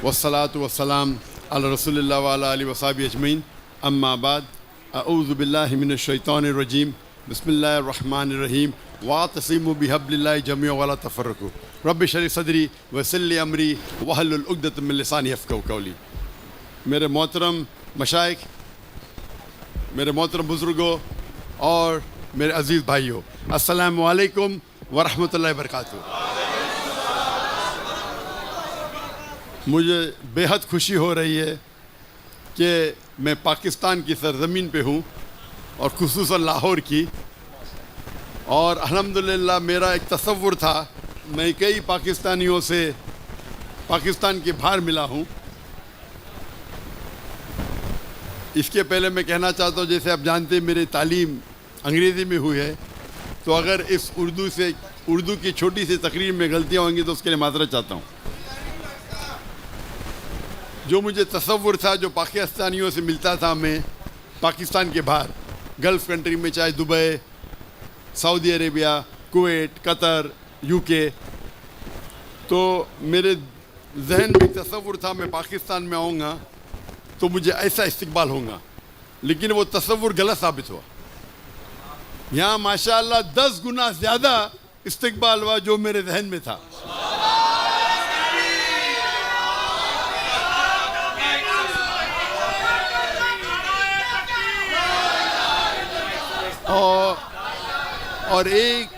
वस्सलातु वस्सलाम अला रसूलिल्लाह व अला आलिहि व सहबिहि अजमईन अम्मा बाद अऊज़ु बिल्लाहि मिनश शैतानिर रजीम बिस्मिल्लाहिर रहमानिर रहीम वातसिमु बिहब्लिल्लाहि जमीअन वला तफर्रकू रब्बि इश्रह ली सदरी व यस्सिर ली अमरी वहलुल उक़दतम मिन लिसानी यफ़क़हू क़ौली। मेरे मोहतरम मशाइख, मेरे मोहतरम बुज़ुर्गों और मेरे अज़ीज़ भाइयों, अस्सलामु अलैकुम व रहमतुल्लाहि व बरकातहू। मुझे बेहद खुशी हो रही है कि मैं पाकिस्तान की सरज़मीन पे हूँ और ख़ुसूसन लाहौर की। और अल्हम्दुलिल्लाह मेरा एक तसव्वुर था, मैं कई पाकिस्तानियों से पाकिस्तान के बाहर मिला हूँ। इसके पहले मैं कहना चाहता हूँ, जैसे आप जानते हैं मेरी तालीम अंग्रेज़ी में हुई है, तो अगर इस उर्दू की छोटी सी तकरीर में गलतियाँ होंगी तो उसके लिए माज़रत चाहता हूँ। जो मुझे तसव्वुर था, जो पाकिस्तानियों से मिलता था मैं पाकिस्तान के बाहर गल्फ़ कंट्री में, चाहे Dubai, Saudi Arabia, Kuwait, Qatar, UK, तो मेरे जहन में तसव्वुर था मैं पाकिस्तान में आऊँगा तो मुझे ऐसा इस्तकबाल होगा, लेकिन वो तसव्वुर गलत साबित हुआ। यहाँ माशाअल्लाह 10 गुना ज़्यादा इस्तकबाल हुआ जो मेरे जहन में था। और एक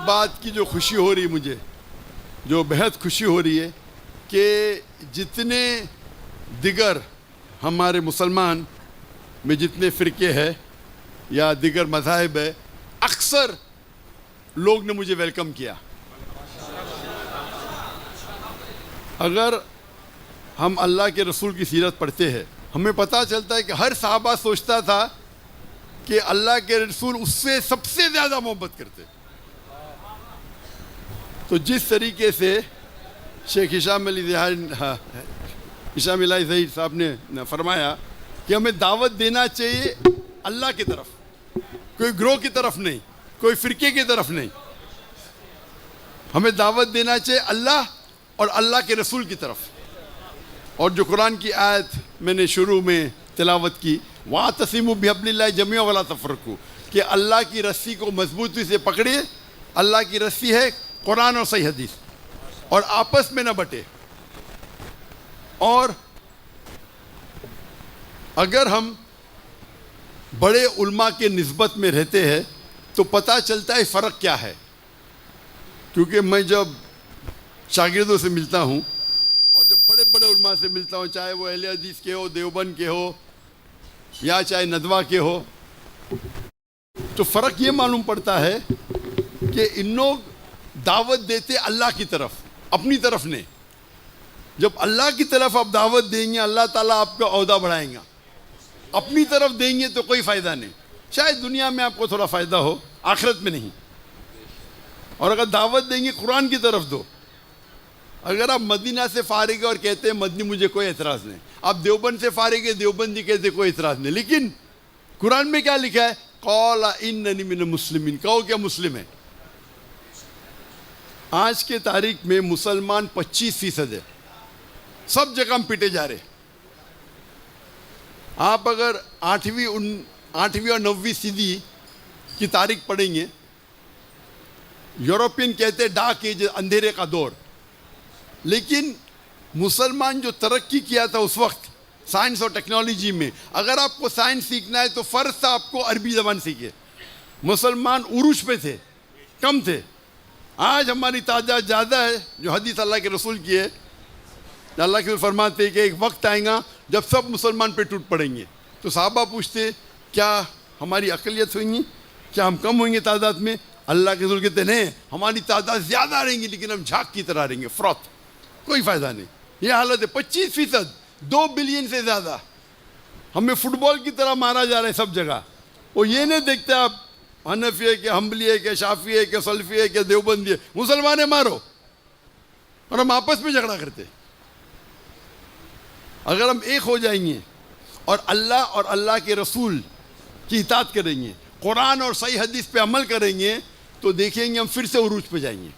बात की जो खुशी हो रही मुझे, जो बेहद खुशी हो रही है कि जितने दिगर हमारे मुसलमान में जितने फ़िरके हैं या दिगर मज़ाहिब है, अक्सर लोग ने मुझे वेलकम किया। अगर हम अल्लाह के रसूल की सीरत पढ़ते हैं, हमें पता चलता है कि हर सहाबा सोचता था कि अल्लाह के रसूल उससे सबसे ज़्यादा मोहब्बत करते। तो जिस तरीके से शेख हिशाम अली ज़हीर साहब ने फरमाया कि हमें दावत देना चाहिए अल्लाह की तरफ, कोई ग्रोह की तरफ नहीं, कोई फ़िरके की तरफ नहीं, हमें दावत देना चाहिए अल्लाह और अल्लाह के रसूल की तरफ। और जो कुरान की आयत मैंने शुरू में तिलावत की, वातसिमु बिहब्लिल्लाहि जमीअन वला तफर्रकू, कि अल्लाह की रस्सी को मजबूती से पकड़िए। अल्लाह की रस्सी है कुरान और सही हदीस, और आपस में न बटे। और अगर हम बड़े उल्मा के निस्बत में रहते हैं तो पता चलता है फ़र्क क्या है। क्योंकि मैं जब शागिर्दों से मिलता हूँ और जब बड़े बड़े उल्मा से मिलता हूँ, चाहे वो अहले हदीस के हो, देवबंद के हो, या चाहे नदवा के हो, तो फ़र्क ये मालूम पड़ता है कि इन लोग दावत देते अल्लाह की तरफ, अपनी तरफ नहीं। जब अल्लाह की तरफ आप दावत देंगे, अल्लाह ताला आपका औहदा बढ़ाएगा। अपनी तरफ देंगे तो कोई फ़ायदा नहीं। शायद दुनिया में आपको थोड़ा फ़ायदा हो, आखिरत में नहीं। और अगर दावत देंगे कुरान की तरफ दो। अगर आप मदीना से फारिग और कहते हैं मदनी, मुझे कोई एतराज़ नहीं। आप देवबंद से फारिग है, देवबंदी कहते कोई एतराज़ नहीं। लेकिन कुरान में क्या लिखा है? क़ाला इन्ननी मिनल मुस्लिमीन, कहो क्या मुस्लिम है। आज के तारीख में मुसलमान 25% है, सब जगह हम पिटे जा रहे। आप अगर 8वीं और 9वीं सदी की तारीख पढ़ेंगे, यूरोपियन कहते हैं डार्क एज, अंधेरे का दौर। लेकिन मुसलमान जो तरक्की किया था उस वक्त साइंस और टेक्नोलॉजी में, अगर आपको साइंस सीखना है तो फ़र्ज़ था आपको अरबी ज़बान सीखे। मुसलमान उरूज पे थे, कम थे। आज हमारी तादाद ज़्यादा है, जो हदीस अल्लाह के रसूल की है। अल्लाह के रसूल फरमाते हैं कि एक वक्त आएगा जब सब मुसलमान पे टूट पड़ेंगे। तो साहबा पूछते, क्या हमारी अक़लियत होगी, क्या हम कम होंगे तादाद में? अल्लाह के रसूल कहते नहीं, हमारी तादाद ज़्यादा रहेंगी, लेकिन हम झाग की तरह रहेंगे, फ्रॉथ, कोई फ़ायदा नहीं। ये हालत है। 25%, 2 बिलियन से ज़्यादा। हमें फुटबॉल की तरह मारा जा रहा है सब जगह। वो ये नहीं देखते आप हनफी है कि हम्बली है कि शाफी है कि सल्फी है कि देवबंदी है, मुसलमान है मारो। और हम आपस में झगड़ा करते। अगर हम एक हो जाएंगे और अल्लाह के रसूल की इताअत करेंगे, कुरान और सही हदीस पे अमल करेंगे, तो देखेंगे हम फिर से उरूज पे जाएंगे।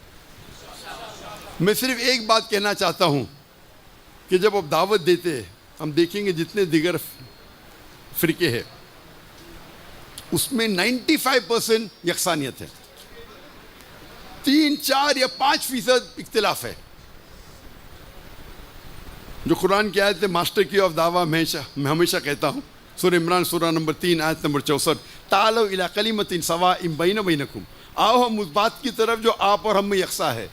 मैं सिर्फ एक बात कहना चाहता हूँ कि जब आप दावत देते हैं, हम देखेंगे जितने दिगर फ़िरके हैं उसमें 95% यकसानियत है, 3, 4 या 5% इख्तिलाफ है। जो कुरान की आयत है, मास्टर की ऑफ दावा, मैं हमेशा कहता हूँ, सूरह इमरान सूरह नंबर 3 आयत नंबर 64, तालो इला कलिमतिन सवाइम बैना बैनकुम, आओ हम उस बात की तरफ जो आप और हम में यकसा है।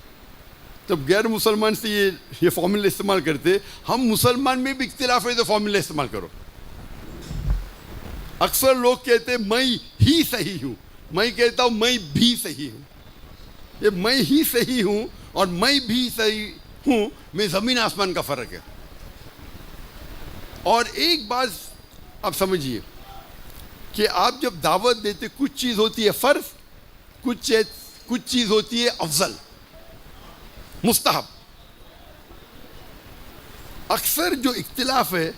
जब गैर मुसलमान से ये फॉर्मूला इस्तेमाल करते, हम मुसलमान में भी इख्तिलाफ है तो फॉर्मूला इस्तेमाल करो। अक्सर लोग कहते मैं ही सही हूँ, मैं कहता हूँ मैं भी सही हूँ। ये मैं ही सही हूँ और मैं भी सही हूँ में ज़मीन आसमान का फ़र्क है। और एक बात आप समझिए कि आप जब दावत देते, कुछ चीज़ होती है फ़र्ज़, कुछ चीज़ होती है अफजल, मुस्तहब। अक्सर जो इख्तिलाफ है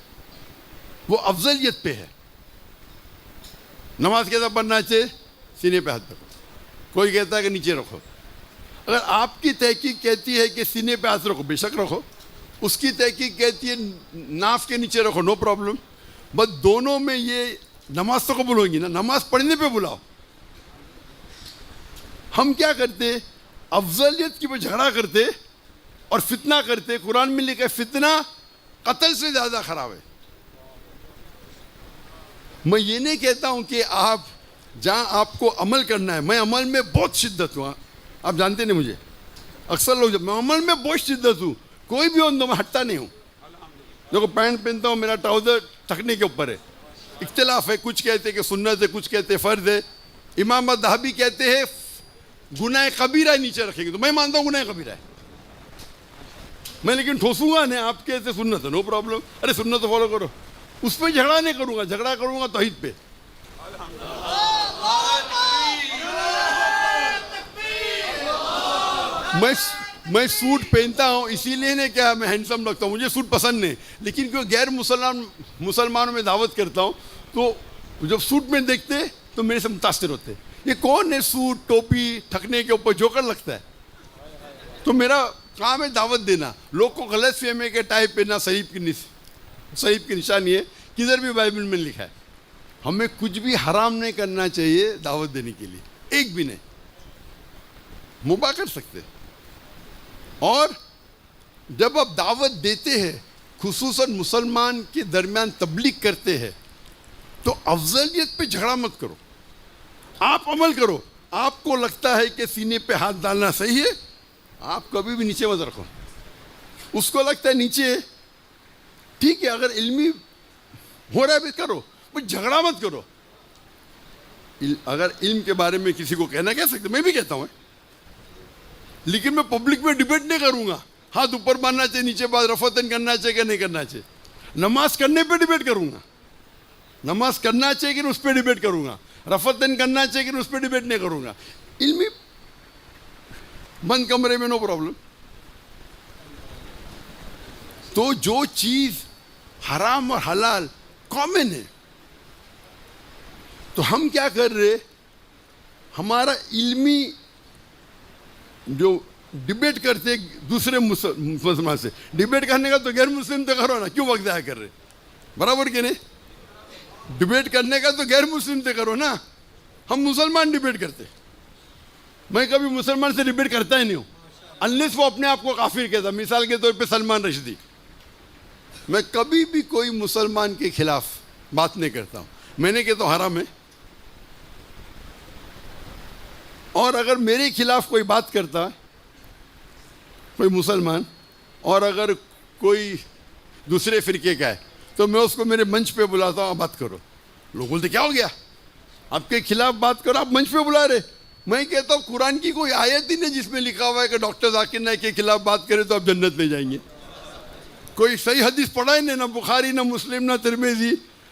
वो अफजलियत पे है। नमाज कैसा पढ़ना चाहिए? सीने पे हाथ रखो। कोई कहता है कि नीचे रखो। अगर आपकी तहकीक कहती है कि सीने पे हाथ रखो, बेशक रखो। उसकी तहकीक कहती है नाफ के नीचे रखो, नो प्रॉब्लम। बस दोनों में ये नमाज तो कबूल होगी ना, नमाज पढ़ने पे बुलाओ। हम क्या करते, अफजलियत की पर झगड़ा करते और फितना करते। कुरान में लिखा है फितना कत्ल से ज़्यादा ख़राब है। मैं ये नहीं कहता हूँ कि आप जहाँ आपको अमल करना है, मैं अमल में बहुत शिद्दत हूँ, आप जानते नहीं मुझे। अक्सर लोग, जब मैं अमल में बहुत शिद्दत हूँ, कोई भी हो तो मैं हटता नहीं हूँ। देखो पैंट पहनता हूँ, मेरा ट्राउज़र टखने के ऊपर है, इख्तिलाफ है। कुछ कहते हैं कि सुन्नत है, कुछ कहते हैं फ़र्ज़ है। इमाम दहाबी कहते हैं गुनाह कबीरा नीचे रखेंगे, तो मैं मानता हूँ गुनाह कबीरा है मैं, लेकिन ठोसूंगा नहीं। आप कहते सुन्नत है, नो प्रॉब्लम, अरे सुन्नत तो फॉलो करो। उस पर झगड़ा नहीं करूँगा, झगड़ा करूँगा तौहीद पे। मैं सूट पहनता हूँ इसीलिए नहीं क्या मैं हैंडसम लगता हूँ, मुझे सूट पसंद नहीं। लेकिन क्यों गैर मुसलमानों में दावत करता हूँ तो जब सूट में देखते तो मेरे से मुतासिर होते, ये कौन है सूट टोपी ठकने के ऊपर जोकर लगता है। तो मेरा काम है दावत देना। लोग को गलत फहमी के टाई पहनना सहीब की निशानी है। किधर भी बाइबल में लिखा है हमें कुछ भी हराम नहीं करना चाहिए दावत देने के लिए, एक भी नहीं। मुबा कर सकते। और जब आप दावत देते हैं, खुसूसन मुसलमान के दरमियान तबलीग करते हैं, तो अफजलियत पे झगड़ा मत करो, आप अमल करो। आपको लगता है कि सीने पे हाथ डालना सही है, आप कभी भी नीचे मत रखो। उसको लगता है नीचे, ठीक है, अगर इल्मी हो रहा है भी करो, पर झगड़ा मत करो। अगर इल्म के बारे में किसी को कहना कह सकते, मैं भी कहता हूँ, लेकिन मैं पब्लिक में डिबेट नहीं करूँगा। हाथ ऊपर मारना चाहिए, नीचे बात रफतन करना चाहिए कि नहीं करना चाहिए। नमाज करने पे डिबेट करूँगा, नमाज करना चाहिए कि उस पर डिबेट करूँगा। रफतन करना चाहिए कि उस पर डिबेट नहीं करूँगा। इल्मी बंद कमरे में नो प्रॉब्लम। तो जो चीज़ हराम और हलाल कॉमन है, तो हम क्या कर रहे, हमारा इल्मी जो डिबेट करते दूसरे मुसलमान से, डिबेट करने का तो गैर मुस्लिम तो करो ना, क्यों वक्त ज़ाया कर रहे, बराबर के नहीं। डिबेट करने का तो गैर मुस्लिम से करो ना, हम मुसलमान डिबेट करते। मैं कभी मुसलमान से डिबेट करता ही नहीं हूँ, अनलेस वो अपने आप को काफिर कहता। मिसाल के तौर पे सलमान रश्दी, मैं कभी भी कोई मुसलमान के खिलाफ बात नहीं करता हूँ। मैंने कहता हूँ हराम है, और अगर मेरे खिलाफ कोई बात करता कोई मुसलमान, और अगर कोई दूसरे फिरके का है, तो मैं उसको मेरे मंच पे बुलाता हूँ, बात करो। लोग बोलते क्या हो गया, आपके खिलाफ बात करो, आप मंच पे बुला रहे। मैं कहता हूँ कुरान की कोई आयत ही नहीं जिसमें लिखा हुआ है कि डॉक्टर जाकिर नाइक के खिलाफ बात करें तो आप जन्नत में जाएंगे। कोई सही हदीस पढ़ा ही नहीं, ना बुखारी ना मुस्लिम ना तिरमिज़ी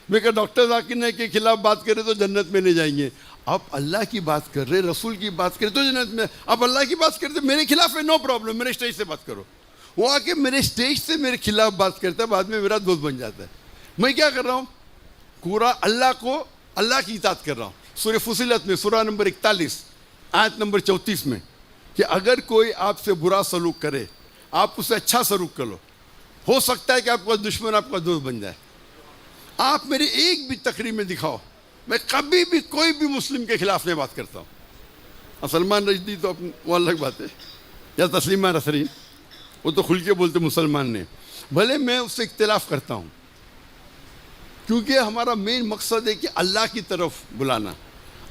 में कि डॉक्टर जाकिर नाइक के खिलाफ बात करें तो जन्नत में नहीं जाएंगे। आप अल्लाह की बात कर रहे, रसूल की बात करें तो जन्नत में। आप अल्लाह की बात करते मेरे खिलाफ है, नो प्रॉब्लम, मेरे स्टेज से बात करो। वो आके मेरे स्टेज से मेरे खिलाफ बात करता है, बाद में मेरा दोस्त बन जाता है। मैं क्या कर रहा हूँ, पूरा अल्लाह की इताअत कर रहा हूँ। सूरह फुसिलत में सूरह नंबर 41 आयत नंबर 34 में कि अगर कोई आपसे बुरा सलूक करे आप उससे अच्छा सलूक कर लो। हो सकता है कि आपका दुश्मन आपका दोस्त बन जाए। आप मेरी एक भी तकरीर में दिखाओ, मैं कभी भी कोई भी मुस्लिम के खिलाफ नहीं बात करता हूँ। और सलमान रश्दी तो वो अलग बात है, या तस्लीमा नसरीन, वो तो खुल के बोलते मुसलमान ने, भले मैं उससे इख्तिलाफ करता हूँ, क्योंकि हमारा मेन मकसद है कि अल्लाह की तरफ बुलाना,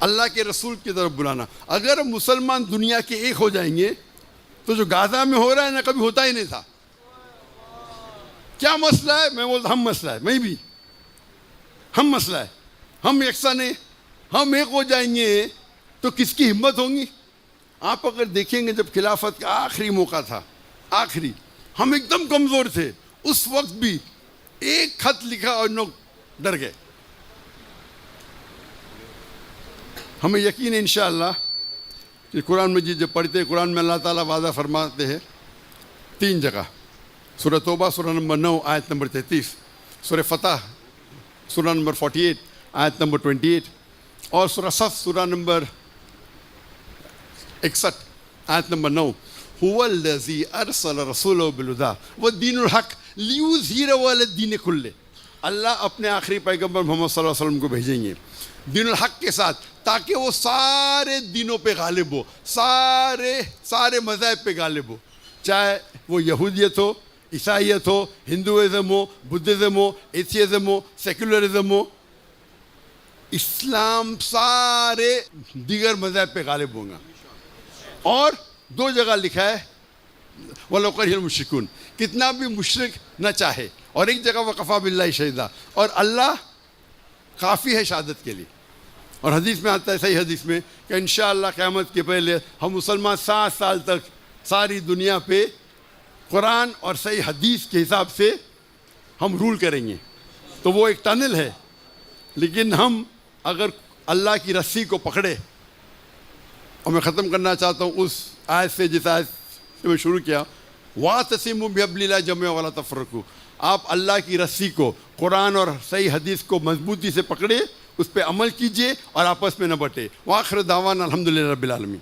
अल्लाह के रसूल की तरफ बुलाना। अगर मुसलमान दुनिया के एक हो जाएंगे तो जो गाज़ा में हो रहा है ना, कभी होता ही नहीं था। क्या मसला है? मैं बोलता हम मसला है, मैं भी हम मसला है, हम यकसा नहीं, हम एक हो जाएंगे तो किसकी हिम्मत होगी? आप अगर देखेंगे जब खिलाफत का आखिरी मौका था, आखिरी, हम एकदम कमज़ोर थे, उस वक्त भी एक खत लिखा और लोग डर गए। हमें यकीन है इंशाअल्लाह कि कुरान मजीद जब पढ़ते हैं, कुरान में अल्लाह ताला वादा फरमाते हैं 3 जगह, सूरह तौबा सूरह नंबर 9 आयत नंबर 33, सूरह फतह सूरह नंबर 48 आयत नंबर 28 और सूरह सफ सूरह नंबर 61 आयत नंबर 9, हुवल्लज़ी अरसल रसूलहु बिल-हुदा व दीनुल हक लियुज़हिरहु अलद्दीन कुल्लिही। अल्लाह अपने आखिरी पैगंबर मोहम्मद सल्लल्लाहु अलैहि वसल्लम को भेजेंगे दीनुल हक के साथ, ताकि वो सारे दिनों पे गालिब हो, सारे मज़ाहिब पे गालिब हो, चाहे वो यहूदियत हो, ईसाईयत हो, हिंदुइज़म हो, बुद्धिज़्म हो, एथियज़म हो, सेकुलरिज़म हो, इस्लाम सारे दीगर मज़ाहिब पे गालिब होगा। और 2 जगह लिखा है वलो करिहल मुश्रिकून, कितना भी मुशरिक न चाहे, और एक जगह वकफ़ा बिल्लाहि शहीदा, और अल्लाह काफ़ी है शहादत के लिए। और हदीस में आता है, सही हदीस में, कि इंशाअल्लाह क़यामत के पहले हम मुसलमान 7 साल तक सारी दुनिया पे कुरान और सही हदीस के हिसाब से हम रूल करेंगे। तो वो एक टनल है, लेकिन हम अगर अल्लाह की रस्सी को पकड़े, और मैं ख़त्म करना चाहता हूँ उस आयत से जिस आयत से मैं शुरू किया, वातसिमू बिहब्लिल्लाहि जमीअन वला तफ़र्रक़ू, आप अल्लाह की रस्सी को, कुरान और सही हदीस को मजबूती से पकड़े, उस पर अमल कीजिए और आपस में न बटे। व आखिर दावाना अल्हम्दुलिल्लाहि रब्बिल आलमीन।